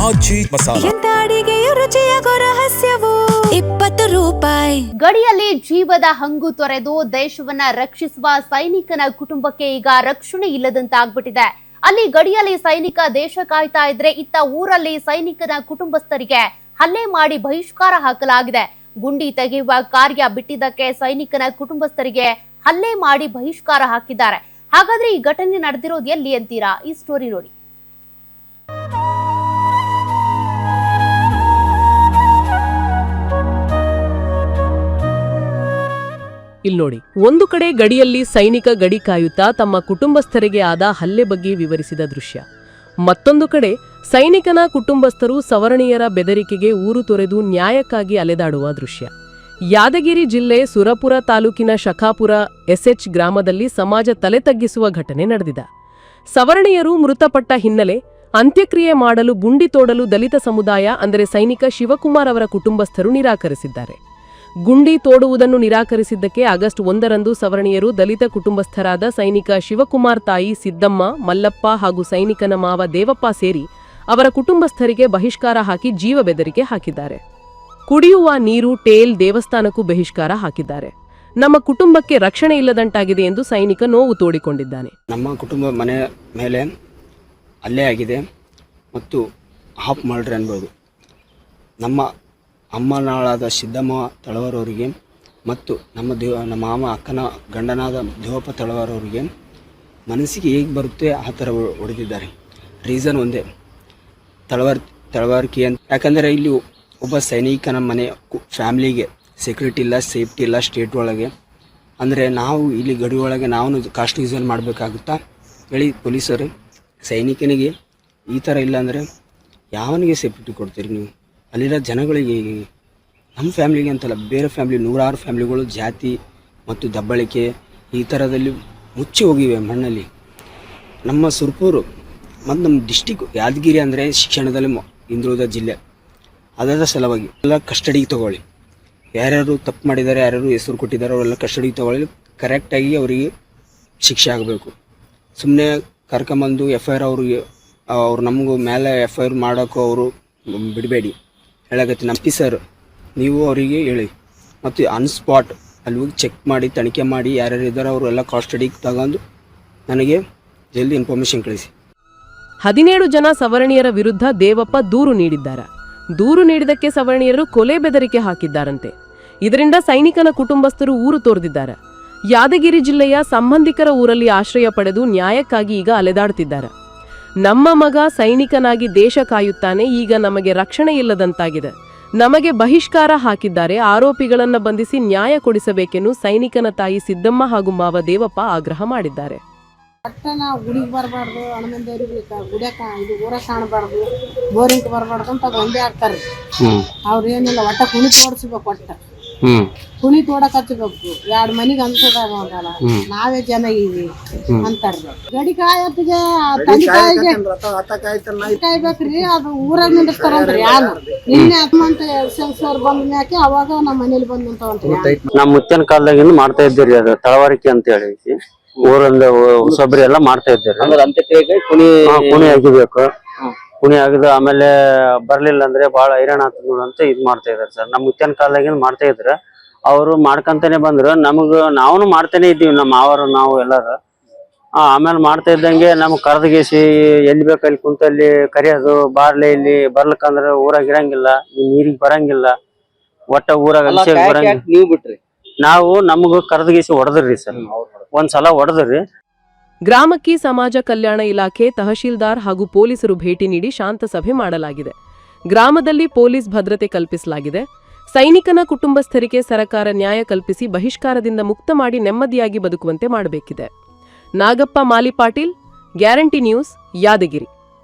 ಆಜಿ ಮಸಾಲ. ಎಂತ ಅಡಿಗೆಯ ರುಚಿಯಾಗೋ ರಹಸ್ಯವು 20 ರೂಪಾಯಿ. ಗಡಿಯಲ್ಲಿ ಜೀವದ ಹಂಗು ತೊರೆದು ದೇಶವನ್ನ ರಕ್ಷಿಸುವ ಸೈನಿಕನ ಕುಟುಂಬಕ್ಕೆ ಈಗ ರಕ್ಷಣೆ ಇಲ್ಲದಂತಾಗ್ಬಿಟ್ಟಿದೆ. ಅಲ್ಲಿ ಗಡಿಯಲ್ಲಿ ಸೈನಿಕ ದೇಶ ಕಾಯ್ತಾ ಇದ್ರೆ ಇತ್ತ ಊರಲ್ಲಿ ಸೈನಿಕನ ಕುಟುಂಬಸ್ಥರಿಗೆ ಹಲ್ಲೆ ಮಾಡಿ ಬಹಿಷ್ಕಾರ ಹಾಕಲಾಗಿದೆ. ಗುಂಡಿ ತೆಗೆಯುವ ಕಾರ್ಯ ಬಿಟ್ಟಿದ್ದಕ್ಕೆ ಸೈನಿಕನ ಕುಟುಂಬಸ್ಥರಿಗೆ ಹಲ್ಲೆ ಮಾಡಿ ಬಹಿಷ್ಕಾರ ಹಾಕಿದ್ದಾರೆ. ಹಾಗಾದ್ರೆ ಈ ಘಟನೆ ನಡೆದಿರೋದು ಎಲ್ಲಿ ಅಂತೀರಾ? ಈ ಸ್ಟೋರಿ ನೋಡಿ. ಇಲ್ಲಿ ನೋಡಿ, ಒಂದು ಕಡೆ ಗಡಿಯಲ್ಲಿ ಸೈನಿಕ ಗಡಿ ಕಾಯುತ್ತಾ ತಮ್ಮ ಕುಟುಂಬಸ್ಥರಿಗೆ ಆದ ಹಲ್ಲೆ ಬಗ್ಗೆ ವಿವರಿಸಿದ ದೃಶ್ಯ. ಮತ್ತೊಂದು ಕಡೆ ಸೈನಿಕನ ಕುಟುಂಬಸ್ಥರು ಸವರ್ಣೀಯರ ಬೆದರಿಕೆಗೆ ಊರು ತೊರೆದು ನ್ಯಾಯಕ್ಕಾಗಿ ಅಲೆದಾಡುವ ದೃಶ್ಯ. ಯಾದಗಿರಿ ಜಿಲ್ಲೆ ಸುರಪುರ ತಾಲೂಕಿನ ಶಖಾಪುರ ಎಸ್ಎಚ್ ಗ್ರಾಮದಲ್ಲಿ ಸಮಾಜ ತಲೆ ತಗ್ಗಿಸುವ ಘಟನೆ ನಡೆದಿದೆ. ಸವರ್ಣೀಯರು ಮೃತಪಟ್ಟ ಹಿನ್ನೆಲೆ ಅಂತ್ಯಕ್ರಿಯೆ ಮಾಡಲು ಗುಂಡಿ ತೋಡಲು ದಲಿತ ಸಮುದಾಯ ಅಂದರೆ ಸೈನಿಕ ಶಿವಕುಮಾರ್ ಅವರ ಕುಟುಂಬಸ್ಥರು ನಿರಾಕರಿಸಿದ್ದಾರೆ. ಗುಂಡಿ ತೋಡುವುದನ್ನು ನಿರಾಕರಿಸಿದ್ದಕ್ಕೆ ಆಗಸ್ಟ್ 1ರಂದು ಸವರ್ಣೀಯರು ದಲಿತ ಕುಟುಂಬಸ್ಥರಾದ ಸೈನಿಕ ಶಿವಕುಮಾರ್ ತಾಯಿ ಸಿದ್ದಮ್ಮ, ಮಲ್ಲಪ್ಪ ಹಾಗೂ ಸೈನಿಕನ ಮಾವ ದೇವಪ್ಪ ಸೇರಿ ಅವರ ಕುಟುಂಬಸ್ಥರಿಗೆ ಬಹಿಷ್ಕಾರ ಹಾಕಿ ಜೀವ ಬೆದರಿಕೆ ಹಾಕಿದ್ದಾರೆ. ಕುಡಿಯುವ ನೀರು, ಟೇಲ್, ದೇವಸ್ಥಾನಕ್ಕೂ ಬಹಿಷ್ಕಾರ ಹಾಕಿದ್ದಾರೆ. ನಮ್ಮ ಕುಟುಂಬಕ್ಕೆ ರಕ್ಷಣೆ ಇಲ್ಲದಂತಾಗಿದೆ ಎಂದು ಸೈನಿಕ ನೋವು ತೋಡಿಕೊಂಡಿದ್ದಾನೆ. ನಮ್ಮ ಕುಟುಂಬ ಮನೆ ಮೇಲೆ ಹಲ್ಲೆ ಆಗಿದೆ ಮತ್ತು ಹಾಫ್ ಮರ್ಡರ್ ಅನ್ಬೋದು. ನಮ್ಮ ಅಮ್ಮನಾಳಾದ ಸಿದ್ದಮ್ಮ ತಳವಾರವರಿಗೆ ಮತ್ತು ನಮ್ಮ ಮಾಮ ಅಕ್ಕನ ಗಂಡನಾದ ದೇವಪ್ಪ ತಳವಾರವರಿಗೆ ಮನಸ್ಸಿಗೆ ಹೇಗೆ ಬರುತ್ತೆ ಆ ಥರ ಹೊಡೆದಿದ್ದಾರೆ. ರೀಸನ್ ಒಂದೇ, ತಳವಾರಿಕೆ ಅಂತ. ಯಾಕಂದರೆ ಇಲ್ಲಿ ಒಬ್ಬ ಸೈನಿಕನ ಮನೆ ಫ್ಯಾಮ್ಲಿಗೆ ಸೆಕ್ಯೂರಿಟಿ ಇಲ್ಲ, ಸೇಫ್ಟಿ ಇಲ್ಲ ಸ್ಟೇಟ್ ಒಳಗೆ. ಅಂದರೆ ನಾವು ಇಲ್ಲಿ ಗಡಿ ಒಳಗೆ ನಾವು ಕಾಸ್ಟ್ ಯೂಸನ್ ಮಾಡಬೇಕಾಗುತ್ತಾ ಹೇಳಿ ಪೊಲೀಸರು ಸೈನಿಕನಿಗೆ ಈ ಥರ ಇಲ್ಲ ಅಂದರೆ ಯಾವನಿಗೆ ಸೇಫ್ಟಿ ಕೊಡ್ತೀರಿ ನೀವು? ಅಲ್ಲಿರೋ ಜನಗಳಿಗೆ, ನಮ್ಮ ಫ್ಯಾಮ್ಲಿಗೆ ಅಂತಲ್ಲ, ಬೇರೆ ಫ್ಯಾಮ್ಲಿ 100 ಫ್ಯಾಮ್ಲಿಗಳು ಜಾತಿ ಮತ್ತು ದಬ್ಬಳಿಕೆ ಈ ಥರದಲ್ಲಿ ಮುಚ್ಚಿ ಹೋಗಿವೆ ಮಣ್ಣಲ್ಲಿ. ನಮ್ಮ ಸುರಪುರ ಮತ್ತು ನಮ್ಮ ಡಿಸ್ಟಿಕ್ ಯಾದಗಿರಿ ಅಂದರೆ ಶಿಕ್ಷಣದಲ್ಲಿ ಹಿಂದುಳಿದ ಜಿಲ್ಲೆ. ಅದರ ಸಲುವಾಗಿ ಎಲ್ಲ ಕಸ್ಟಡಿಗೆ ತಗೊಳ್ಳಿ. ಯಾರ್ಯಾರು ತಪ್ಪು ಮಾಡಿದ್ದಾರೆ, ಯಾರ್ಯಾರು ಹೆಸರು ಕೊಟ್ಟಿದ್ದಾರೆ ಅವರೆಲ್ಲ ಕಸ್ಟಡಿಗೆ ತಗೊಳ್ಳಿ. ಕರೆಕ್ಟಾಗಿ ಅವರಿಗೆ ಶಿಕ್ಷೆ ಆಗಬೇಕು. ಸುಮ್ಮನೆ ಕರ್ಕೊಂಬಂದು FIR ಅವ್ರು ನಮಗೂ ಮೇಲೆ FIR ಮಾಡೋಕ್ಕೂ ಅವರು ಬಿಡಬೇಡಿ. ಹೇಳಕತ್ತೀನಿ ನಮ್ಮ ಸರ್, ನೀವು ಅವರಿಗೆ ಹೇಳಿ ಮತ್ತು ಸ್ಪಾಟ್ ಅಲ್ಲಿ ಹೋಗಿ ಚೆಕ್ ಮಾಡಿ, ತನಿಖೆ ಮಾಡಿ, ಯಾರ್ಯಾರು ಇದ್ದಾರೆ ಅವರು ಎಲ್ಲ ಕಸ್ಟಡಿಗೆ ತಗೊಂಡು ನನಗೆ ಜಲ್ದಿ ಇನ್ಫಾರ್ಮೇಷನ್ ಕಳಿಸಿ. 17 ಜನ ಸವರ್ಣೀಯರ ವಿರುದ್ಧ ದೇವಪ್ಪ ದೂರು ನೀಡಿದ್ದಾರೆ. ದೂರು ನೀಡಿದಕ್ಕೆ ಸವರ್ಣೀಯರು ಕೊಲೆ ಬೆದರಿಕೆ ಹಾಕಿದ್ದಾರಂತೆ. ಇದರಿಂದ ಸೈನಿಕನ ಕುಟುಂಬಸ್ಥರು ಊರು ತೋರ್ದಿದ್ದಾರೆ. ಯಾದಗಿರಿ ಜಿಲ್ಲೆಯ ಸಂಬಂಧಿಕರ ಊರಲ್ಲಿ ಆಶ್ರಯ ಪಡೆದು ನ್ಯಾಯಕ್ಕಾಗಿ ಈಗ ಅಲೆದಾಡುತ್ತಿದ್ದಾರೆ. ನಮ್ಮ ಮಗ ಸೈನಿಕನಾಗಿ ದೇಶ ಕಾಯುತ್ತಾನೆ, ಈಗ ನಮಗೆ ರಕ್ಷಣೆ ಇಲ್ಲದಂತಾಗಿದೆ, ನಮಗೆ ಬಹಿಷ್ಕಾರ ಹಾಕಿದ್ದಾರೆ, ಆರೋಪಿಗಳನ್ನು ಬಂಧಿಸಿ ನ್ಯಾಯ ಕೊಡಿಸಬೇಕೆನ್ನು ಸೈನಿಕನ ತಾಯಿ ಸಿದ್ದಮ್ಮ ಹಾಗೂ ಮಾವ ದೇವಪ್ಪ ಆಗ್ರಹ ಮಾಡಿದ್ದಾರೆ. ನಾವು ಗುಡಿಗೆ ಬರಬಾರ್ದು, ಹನುಮಂದೇವ್ರಿಗೆ ಗುಡಿಯಾಕ ಇದು ಊರ ಕಾಣಬಾರ್ದು, ಬೋರಿಂಗ್ ಬರಬಾರ್ದು ಅಂತ ಒಂದೇ ಆಗ್ತಾರೆ. ಅವ್ರು ಏನಿಲ್ಲ, ಒಟ್ಟ ಕುಣಿ ತೋಡಿಸ್ಬೇಕು, ಒಟ್ಟ ಕುಣಿ ತೋಡಕ್ ಹಚ್ಚಬೇಕು. 2 ಮನಿಗೆ ಅನ್ಸೋದಾಗಲ್ಲ, ನಾವೇ ಜನ ಇವಿ ಅಂತಾರ. ಗಡಿ ಕಾಯತ್ತಿಗೆ ತಂದೆ ಕಾಯಿಗೆ ಕಾಯ್ಬೇಕ್ರಿ, ಅದು ಊರಾಗ ನಿಂದಿರ್ತಾರಂತ್ರಿ. ಯಾರು ನಿನ್ನೆ ಹನುಮಂತ ಸರ್ ಬಂದ ಮ್ಯಾಕೆ ಅವಾಗ ನಮ್ಮ ಮನೇಲಿ ಬಂದ್ ನಿಂತವಂತ್ರಿ. ನಮ್ಮ ಮುತ್ತಿನ ಕಾಲದಾಗಿಂದ ಮಾಡ್ತಾ ಇದ್ದೀರಿ ಅದು ತಳವಾರಿಕೆ ಅಂತ ಹೇಳಿ ಊರಿಂದ ಹೊಸಬ್ರಿ ಎಲ್ಲ ಮಾಡ್ತಾ ಇದ್ದೀರಿ. ಕುಣಿ ಆಗಿಬೇಕು. ಕುಣಿ ಆಗಿದ ಆಮೇಲೆ ಬರ್ಲಿಲ್ಲ ಅಂದ್ರೆ ಬಹಳ ಹೈರಾಣ ಆಗ್ತದ ಅಂತ ಇದ್ ಮಾಡ್ತಾ ಇದಾರೆ ಸರ್. ನಮ್ಮ ಮುತ್ತಿನ ಕಾಲದಾಗಿಂದ ಮಾಡ್ತಾ ಇದ್ರ, ಅವರು ಮಾಡ್ಕಂತಾನೆ ಬಂದ್ರು. ನಾವು ಮಾಡ್ತಾನೆ ಇದ್ದೀವಿ, ನಮ್ಮ ಮಾವರು ನಾವು ಎಲ್ಲಾರು. ಆಮೇಲೆ ಮಾಡ್ತಾ ಇದ್ದಂಗೆ ನಮ್ಗ್ ಕರ್ದಗೇಸಿ ಎಲ್ಲಿ ಬೇಕಲ್ಲಿ ಕುಂತಲ್ಲಿ ಕರಿಯೋದು, ಬಾರ್ಲೆ ಇಲ್ಲಿ ಬರ್ಲಕ್ಕಂದ್ರ ಊರಾಗ ಇರಂಗಿಲ್ಲ, ನೀರಿಗೆ ಬರಂಗಿಲ್ಲ, ಒಟ್ಟ ಊರಾಗ ಬರಂಗಿಲ್ಲ. ನಾವು ನಮಗ ಕರ್ದಗೇಸಿ ಹೊಡೆದ್ರಿ ಸರ್, ಒಂದ್ಸಲ ಹೊಡೆದ್ರಿ. ಗ್ರಾಮಕ್ಕೆ ಸಮಾಜ ಕಲ್ಯಾಣ ಇಲಾಖೆ, ತಹಶೀಲ್ದಾರ್ ಹಾಗೂ ಪೊಲೀಸರು ಭೇಟಿ ನೀಡಿ ಶಾಂತ ಸಭೆ ಮಾಡಲಾಗಿದೆ. ಗ್ರಾಮದಲ್ಲಿ ಪೊಲೀಸ್ ಭದ್ರತೆ ಕಲ್ಪಿಸಲಾಗಿದೆ. ಸೈನಿಕನ ಕುಟುಂಬಸ್ಥರಿಗೆ ಸರಕಾರ ನ್ಯಾಯ ಕಲ್ಪಿಸಿ ಬಹಿಷ್ಕಾರದಿಂದ ಮುಕ್ತ ಮಾಡಿ ನೆಮ್ಮದಿಯಾಗಿ ಬದುಕುವಂತೆ ಮಾಡಬೇಕಿದೆ. Nagappa Malipatil, guarantee news, Yadgir.